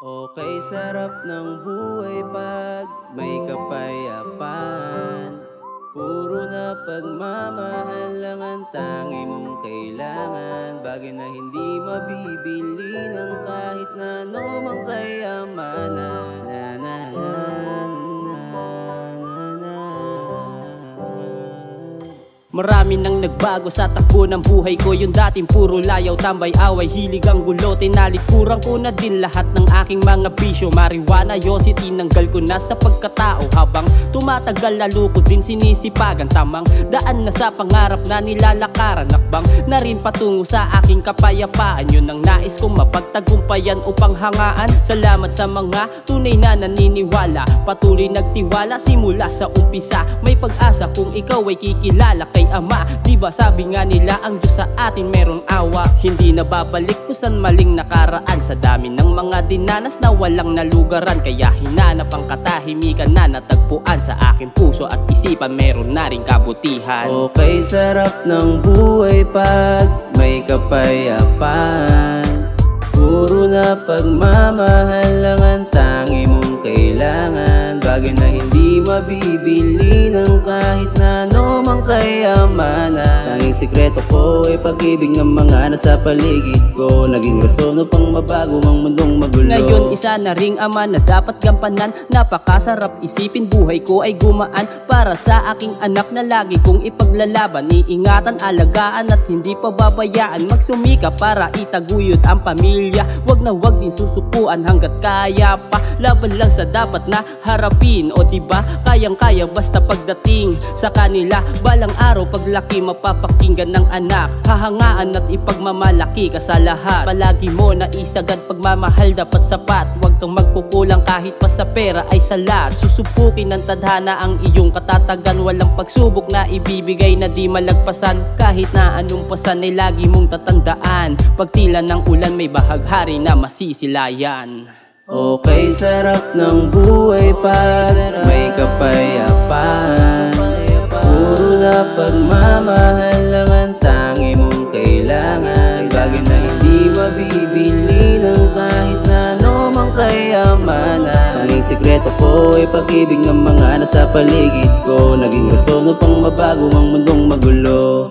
Okay, sarap ng buhay pag may kapayapaan. Puro na pagmamahal lang ang tangi mong kailangan. Bagay na hindi mabibili ng kahit na anumang kayamanan. Na na na na na na. Marami nang nagbago sa takbo ng buhay ko. Yung dating puro layaw, tambay, away, hilig ang gulo. Tinalikuran ko na din lahat ng aking mga bisyo. Marijuana, yosi, tinanggal ko na sa pagkatao. Habang tumatagal lalo ko din sinisipagan. Tamang daan na sa pangarap na nilalakaran. Nakbang na rin patungo sa aking kapayapaan. Yun ang nais kong mapagtagumpayan upang hangaan. Salamat sa mga tunay na naniniwala. Patuloy nagtiwala simula sa umpisa. May pag-asa kung ikaw ay kikilala kay Ama. Diba sabi nga nila ang Diyos sa atin merong awa. Hindi na babalik ko san maling nakaraan. Sa dami ng mga dinanas na walang nalugaran. Kaya hinanap ang katahimikan na natagpuan. Sa aking puso at isipan meron na rin kabutihan. Okay, sarap ng buhay pag may kapayapaan. Puro na pagmamahal lang ang tangi mong kailangan. Bagay na hindi mabibili ng kahit na anumang kayamanan. Tanging sikreto ko ay pag-ibig ng mga nasa paligid ko. Naging rason upang mabago ang mundong magulo. Ngayon isa na ring ama na dapat gampanan. Napakasarap isipin buhay ko ay gumaan. Para sa aking anak na lagi kong ipaglalaban. Iingatan, alagaan at hindi pababayaan. Magsumika para itaguyod ang pamilya. Wag na wag din susukuan hanggat kaya pa. Laban lang sa dapat na harapin. O diba kayang-kaya basta pagdating sa kanila. Balang araw paglaki mapapakinggan ng anak. Hahangaan at ipagmamalaki ka sa lahat. Palagi mo na isagad pagmamahal dapat sapat. Huwag kang magkukulang kahit pa sa pera ay salat. Susubukin ng tadhana ang iyong katatagan. Walang pagsubok na ibibigay na di malagpasan. Kahit na anong pasan ay lagi mong tatandaan. Pag tila ng ulan may bahaghari na masisilayan. Okay, sarap ng buhay pag may kapayapaan. Puro na pagmamahal lang ang tangi mong kailangan. Bagay na hindi mabibili ng kahit na anumang kayamanan. Tanging sikreto ko ay pag-ibig ng mga nasa paligid ko. Naging rason upang mabago ang mundong magulo.